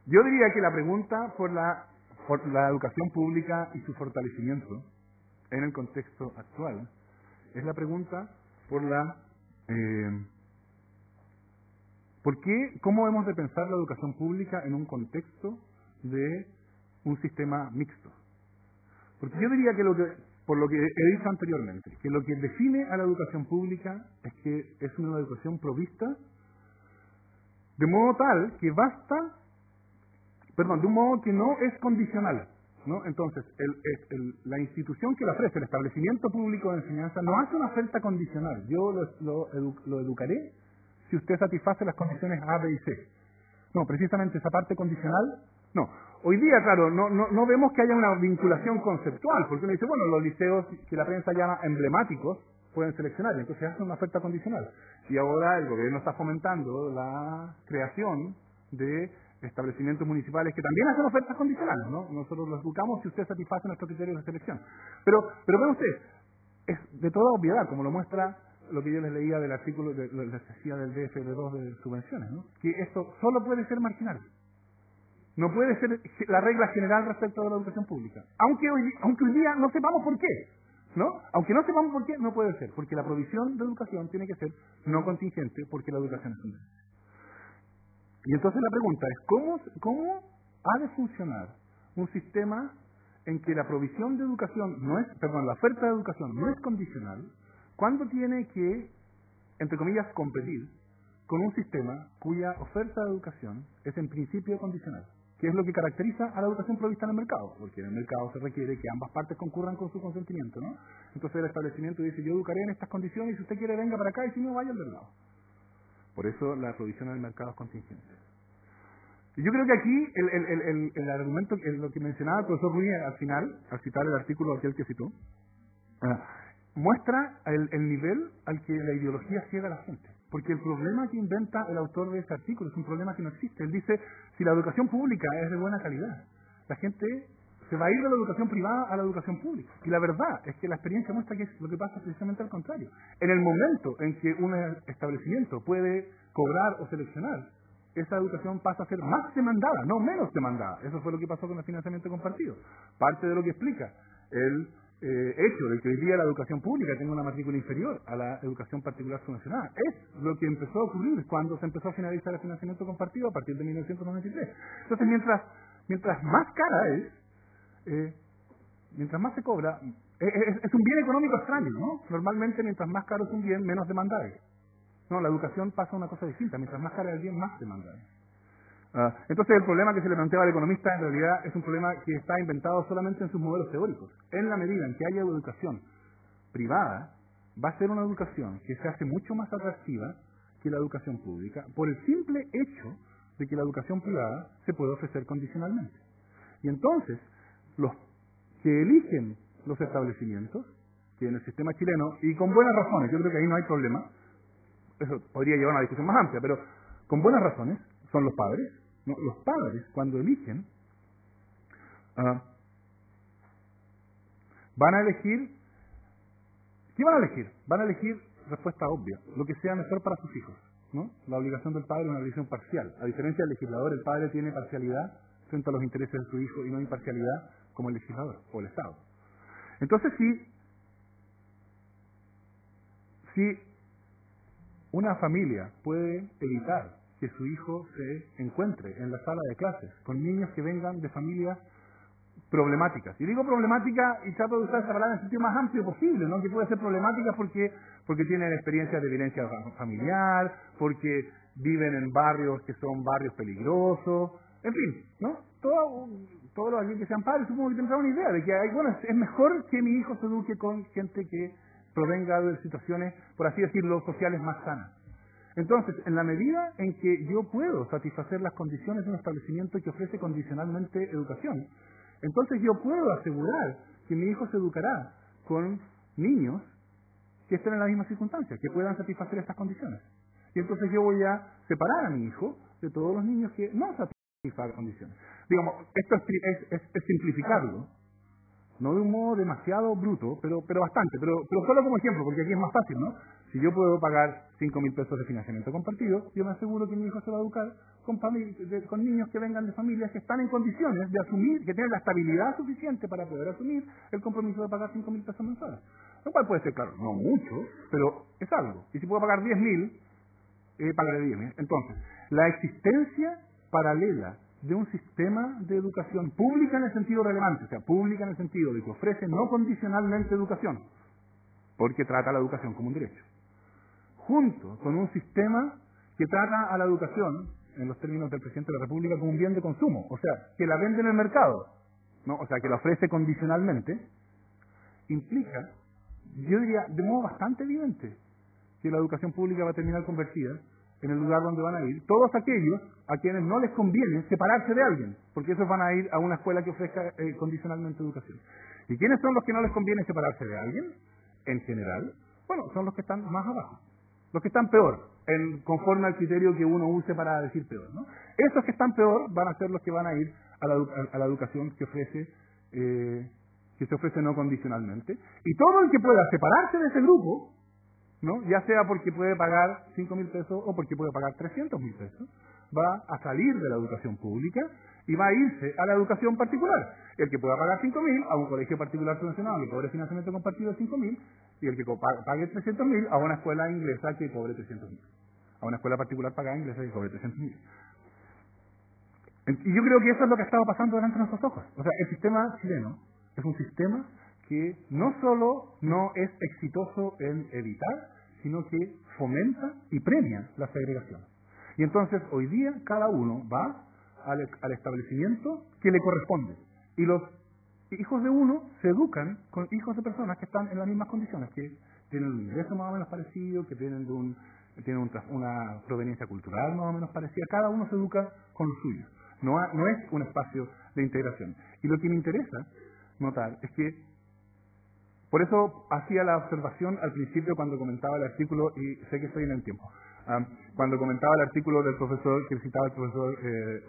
Yo diría que la pregunta por la educación pública y su fortalecimiento en el contexto actual es la pregunta por la cómo hemos de pensar la educación pública en un contexto de un sistema mixto. Porque yo diría que por lo que he dicho anteriormente, que lo que define a la educación pública es que es una educación provista de modo tal que de un modo que no es condicional, ¿no? Entonces, la institución que la ofrece, el establecimiento público de enseñanza, no hace una oferta condicional. Yo lo educaré si usted satisface las condiciones A, B y C. No, precisamente esa parte condicional, no. Hoy día, claro, no vemos que haya una vinculación conceptual, porque uno dice, bueno, los liceos que la prensa llama emblemáticos pueden seleccionar, y entonces hacen una oferta condicional. Y ahora el gobierno está fomentando la creación de establecimientos municipales que también hacen ofertas condicionales, ¿no? Nosotros los educamos si usted satisface nuestros criterios de selección. Pero ve usted, es de toda obviedad, como lo muestra lo que yo les leía del artículo, les decía del DFL2 de subvenciones, ¿no? Que esto solo puede ser marginal. No puede ser la regla general respecto de la educación pública. Aunque hoy día no sepamos por qué, ¿no? Aunque no sepamos por qué, no puede ser. Porque la provisión de educación tiene que ser no contingente, porque la educación es un derecho. Y entonces la pregunta es, ¿cómo ha de funcionar un sistema en que la provisión de educación la oferta de educación no es condicional, cuando tiene que, entre comillas, competir con un sistema cuya oferta de educación es en principio condicional? ¿Qué es lo que caracteriza a la educación provista en el mercado? Porque en el mercado se requiere que ambas partes concurran con su consentimiento, ¿no? Entonces el establecimiento dice, yo educaré en estas condiciones y si usted quiere venga para acá y si no, vaya al del lado. Por eso la provisión en el mercado es contingente. Y yo creo que aquí el argumento, lo que mencionaba el profesor Ruiz al final, al citar el artículo aquel que citó, muestra el nivel al que la ideología ciega a la gente. Porque el problema que inventa el autor de ese artículo es un problema que no existe. Él dice, si la educación pública es de buena calidad, la gente se va a ir de la educación privada a la educación pública. Y la verdad es que la experiencia muestra que lo que pasa es precisamente al contrario. En el momento en que un establecimiento puede cobrar o seleccionar, esa educación pasa a ser más demandada, no menos demandada. Eso fue lo que pasó con el financiamiento compartido. Parte de lo que explica el hecho de que hoy día la educación pública tenga una matrícula inferior a la educación particular subvencionada es lo que empezó a ocurrir cuando se empezó a finalizar el financiamiento compartido a partir de 1993. Entonces, mientras más cara mientras más se cobra, es un bien económico extraño, ¿no? Normalmente, mientras más caro es un bien, menos demanda es. No, la educación pasa una cosa distinta. Mientras más cara es el bien, más demanda es. Entonces el problema que se le planteaba al economista en realidad es un problema que está inventado solamente en sus modelos teóricos. En la medida en que haya educación privada, va a ser una educación que se hace mucho más atractiva que la educación pública, por el simple hecho de que la educación privada se puede ofrecer condicionalmente. Y entonces, los que eligen los establecimientos, que en el sistema chileno, y con buenas razones, yo creo que ahí no hay problema, eso podría llevar a una discusión más amplia, pero con buenas razones, son los padres. ¿No? Los padres, cuando eligen, van a elegir, ¿qué van a elegir? Van a elegir respuesta obvia, lo que sea mejor para sus hijos, ¿no? La obligación del padre es una obligación parcial. A diferencia del legislador, el padre tiene parcialidad frente a los intereses de su hijo y no imparcialidad como el legislador o el Estado. Entonces, si una familia puede evitar que su hijo se encuentre en la sala de clases con niños que vengan de familias problemáticas. Y digo problemática y trato de usar esa palabra en el sentido más amplio posible, ¿no? Que puede ser problemática porque tienen experiencias de violencia familiar, porque viven en barrios que son barrios peligrosos, en fin, ¿no? Todos los aquí que sean padres supongo que tendrán una idea de que es mejor que mi hijo se eduque con gente que provenga de situaciones, por así decirlo, sociales más sanas. Entonces, en la medida en que yo puedo satisfacer las condiciones de un establecimiento que ofrece condicionalmente educación, entonces yo puedo asegurar que mi hijo se educará con niños que estén en la misma circunstancia, que puedan satisfacer estas condiciones. Y entonces yo voy a separar a mi hijo de todos los niños que no satisfacen las condiciones. Digamos, esto es simplificarlo, no de un modo demasiado bruto, pero bastante, pero solo como ejemplo, porque aquí es más fácil, ¿no? Si yo puedo pagar 5.000 pesos de financiamiento compartido, yo me aseguro que mi hijo se va a educar con niños que vengan de familias que están en condiciones de asumir, que tienen la estabilidad suficiente para poder asumir el compromiso de pagar 5.000 pesos mensuales. Lo cual puede ser, claro, no mucho, pero es algo. Y si puedo pagar 10.000, pagaré 10.000. Entonces, la existencia paralela de un sistema de educación pública en el sentido relevante, o sea, pública en el sentido de que ofrece no condicionalmente educación, porque trata a la educación como un derecho, junto con un sistema que trata a la educación, en los términos del presidente de la República, como un bien de consumo, o sea, que la vende en el mercado, ¿no? O sea, que la ofrece condicionalmente, implica, yo diría, de modo bastante evidente, que la educación pública va a terminar convertida en el lugar donde van a ir todos aquellos a quienes no les conviene separarse de alguien, porque esos van a ir a una escuela que ofrezca condicionalmente educación. ¿Y quiénes son los que no les conviene separarse de alguien? En general, bueno, son los que están más abajo, los que están peor, conforme al criterio que uno use para decir peor, ¿no? Esos que están peor van a ser los que van a ir a la educación que se ofrece no condicionalmente, y todo el que pueda separarse de ese grupo, ¿no? Ya sea porque puede pagar 5.000 pesos o porque puede pagar 300.000 pesos, va a salir de la educación pública y va a irse a la educación particular. El que pueda pagar 5.000 a un colegio particular subvencionado que cobre financiamiento compartido de 5.000, y el que pague 300.000 a una escuela inglesa que cobre 300.000. A una escuela particular pagada inglesa que cobre 300.000. Y yo creo que eso es lo que ha estado pasando delante de nuestros ojos. O sea, el sistema chileno es un sistema que no solo no es exitoso en evitar, sino que fomenta y premia la segregación. Y entonces, hoy día, cada uno va al establecimiento que le corresponde. Y los hijos de uno se educan con hijos de personas que están en las mismas condiciones, que tienen un ingreso más o menos parecido, que tienen una proveniencia cultural más o menos parecida. Cada uno se educa con lo suyo. No es un espacio de integración. Y lo que me interesa notar es que, por eso hacía la observación al principio cuando comentaba el artículo, y sé que estoy en el tiempo, cuando comentaba el artículo del profesor, que citaba el profesor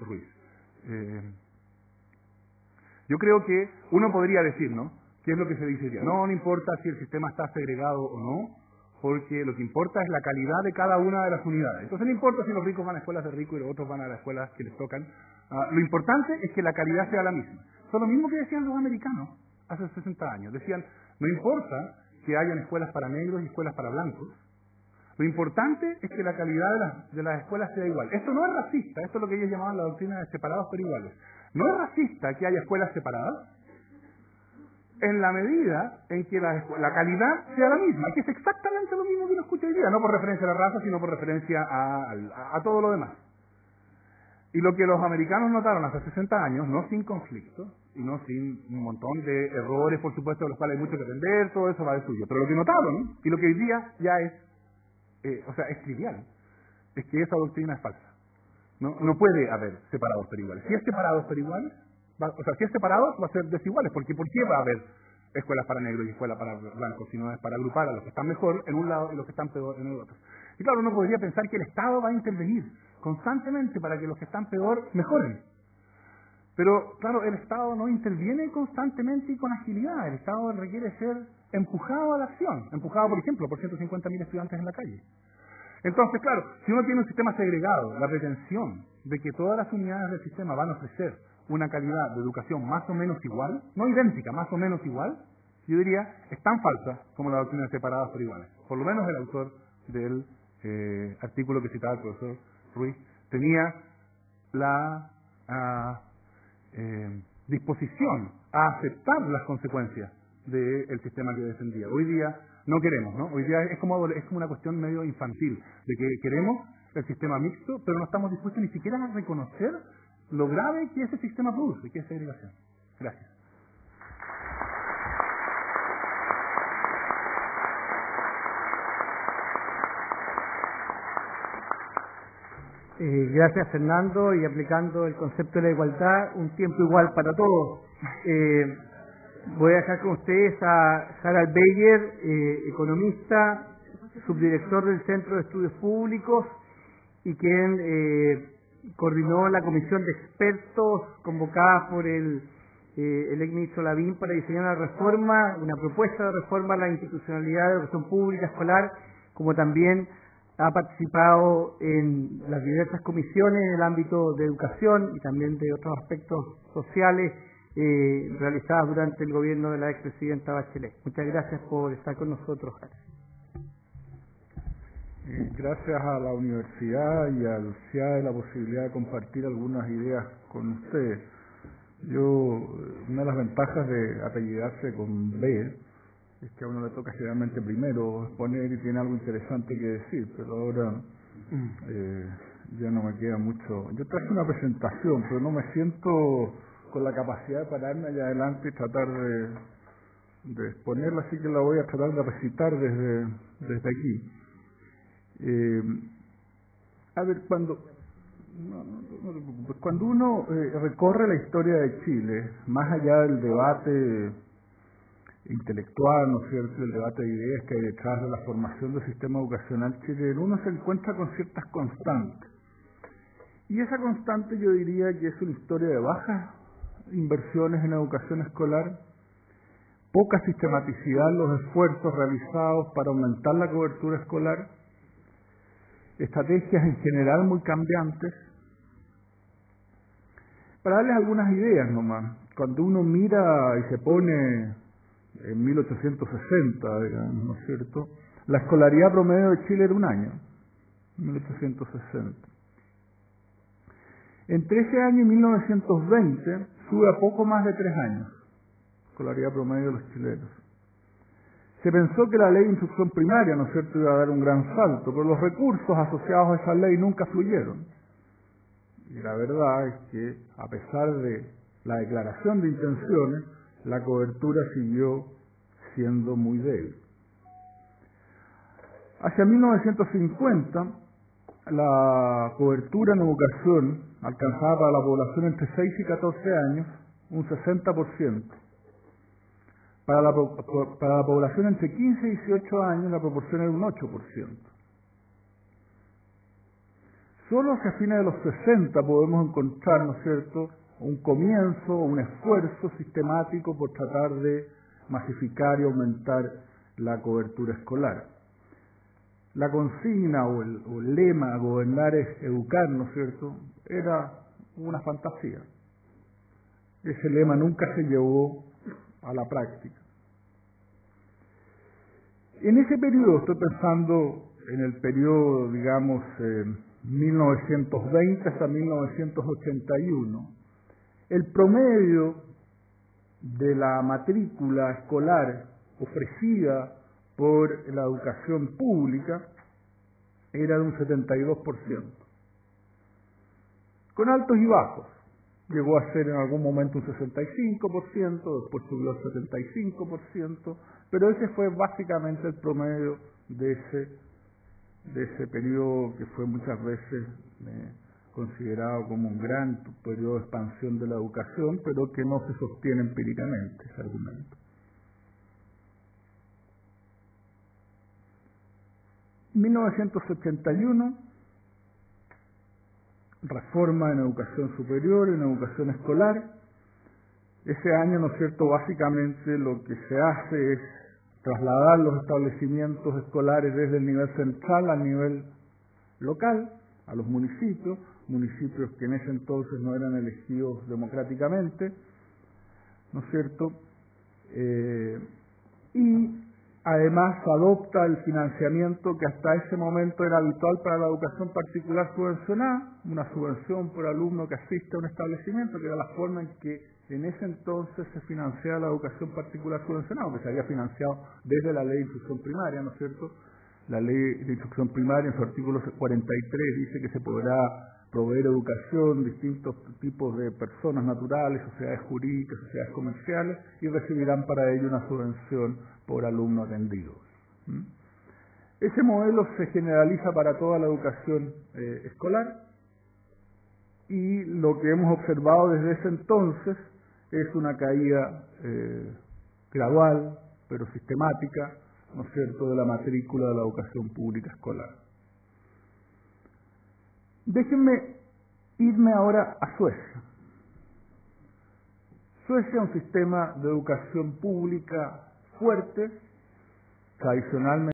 Ruiz. Yo creo que uno podría decir, ¿no? ¿Qué es lo que se dice hoy día? No importa si el sistema está segregado o no, porque lo que importa es la calidad de cada una de las unidades. Entonces no importa si los ricos van a escuelas de ricos y los otros van a las escuelas que les tocan. Lo importante es que la calidad sea la misma. Eso es lo mismo que decían los americanos hace 60 años. Decían, no importa que hayan escuelas para negros y escuelas para blancos, lo importante es que la calidad de las escuelas sea igual. Esto no es racista, esto es lo que ellos llamaban la doctrina de separados pero iguales. No es racista que haya escuelas separadas en la medida en que la calidad sea la misma, que es exactamente lo mismo que uno escucha hoy día, no por referencia a la raza, sino por referencia a todo lo demás. Y lo que los americanos notaron hace 60 años, no sin conflicto, y no sin un montón de errores, por supuesto, de los cuales hay mucho que aprender, todo eso va de suyo, pero lo que notaron, y lo que hoy día ya es trivial, es que esa doctrina es falsa. No puede haber separados pero iguales. Si es separados pero iguales, si es separados va a ser desiguales, porque ¿por qué va a haber escuelas para negros y escuelas para blancos? Si no es para agrupar a los que están mejor en un lado y los que están peor en el otro. Y claro, uno podría pensar que el Estado va a intervenir constantemente para que los que están peor mejoren. Pero, claro, el Estado no interviene constantemente y con agilidad. El Estado requiere ser empujado a la acción. Empujado, por ejemplo, por 150.000 estudiantes en la calle. Entonces, claro, si uno tiene un sistema segregado, la pretensión de que todas las unidades del sistema van a ofrecer una calidad de educación más o menos igual, no idéntica, más o menos igual, yo diría, es tan falsa como la doctrina de separados pero iguales. Por lo menos el autor del artículo que citaba el profesor Ruiz tenía la disposición a aceptar las consecuencias del sistema que defendía. Hoy día no queremos, ¿no? Hoy día es como una cuestión medio infantil, de que queremos el sistema mixto, pero no estamos dispuestos ni siquiera a reconocer lo grave que ese sistema produce, que es segregación. Gracias. Gracias, Fernando, y aplicando el concepto de la igualdad, un tiempo igual para todos. Voy a dejar con ustedes a Harald Beyer, economista, subdirector del Centro de Estudios Públicos y quien coordinó la comisión de expertos convocada por el exministro Lavín para diseñar una propuesta de reforma a la institucionalidad de educación pública escolar como también ha participado en las diversas comisiones en el ámbito de educación y también de otros aspectos sociales realizadas durante el gobierno de la expresidenta Bachelet. Muchas gracias por estar con nosotros, Jara. Gracias a la universidad y al CIAE la posibilidad de compartir algunas ideas con ustedes. Una de las ventajas de apellidarse con B es que a uno le toca generalmente primero exponer y tiene algo interesante que decir, pero ahora ya no me queda mucho. Yo traje una presentación, pero no me siento con la capacidad de pararme allá adelante y tratar de exponerla, así que la voy a tratar de recitar desde aquí. A ver, cuando uno recorre la historia de Chile, más allá del debate intelectual, ¿no es cierto?, el debate de ideas que hay detrás de la formación del sistema educacional chileno, uno se encuentra con ciertas constantes. Y esa constante yo diría que es una historia de bajas inversiones en educación escolar, poca sistematicidad en los esfuerzos realizados para aumentar la cobertura escolar, estrategias en general muy cambiantes. Para darles algunas ideas nomás, cuando uno mira y se pone en 1860, digamos, ¿no es cierto?, la escolaridad promedio de Chile era un año, 1860. Entre ese año y 1920 sube a poco más de 3 años, escolaridad promedio de los chilenos. Se pensó que la ley de instrucción primaria, ¿no es cierto?, iba a dar un gran salto, pero los recursos asociados a esa ley nunca fluyeron. Y la verdad es que, a pesar de la declaración de intenciones, la cobertura siguió siendo muy débil. Hacia 1950, la cobertura en educación alcanzaba para la población entre 6 y 14 años un 60%. Para la población entre 15 y 18 años la proporción era un 8%. Solo hacia fines de los 60 podemos encontrar, ¿no es cierto?, un comienzo, un esfuerzo sistemático por tratar de masificar y aumentar la cobertura escolar. La consigna o el lema gobernar es educar, ¿no es cierto?, era una fantasía. Ese lema nunca se llevó a la práctica. En ese periodo, estoy pensando en el periodo, digamos, 1920 hasta 1981, el promedio de la matrícula escolar ofrecida por la educación pública era de un 72%, con altos y bajos. Llegó a ser en algún momento un 65%, después subió al 75%, pero ese fue básicamente el promedio de ese periodo que fue muchas veces considerado como un gran periodo de expansión de la educación, pero que no se sostiene empíricamente ese argumento. 1981, reforma en educación superior, en educación escolar. Ese año, ¿no es cierto?, básicamente lo que se hace es trasladar los establecimientos escolares desde el nivel central al nivel local, a los municipios que en ese entonces no eran elegidos democráticamente, ¿no es cierto?, y además adopta el financiamiento que hasta ese momento era habitual para la educación particular subvencionada, una subvención por alumno que asiste a un establecimiento, que era la forma en que en ese entonces se financiaba la educación particular subvencionada, que se había financiado desde la ley de instrucción primaria, ¿no es cierto? La ley de instrucción primaria en su artículo 43 dice que se podrá proveer educación, distintos tipos de personas naturales, sociedades jurídicas, sociedades comerciales, y recibirán para ello una subvención por alumno atendido. Ese modelo se generaliza para toda la educación escolar, y lo que hemos observado desde ese entonces es una caída gradual, pero sistemática, ¿no es cierto?, de la matrícula de la educación pública escolar. Déjenme irme ahora a Suecia. Suecia es un sistema de educación pública fuerte, tradicionalmente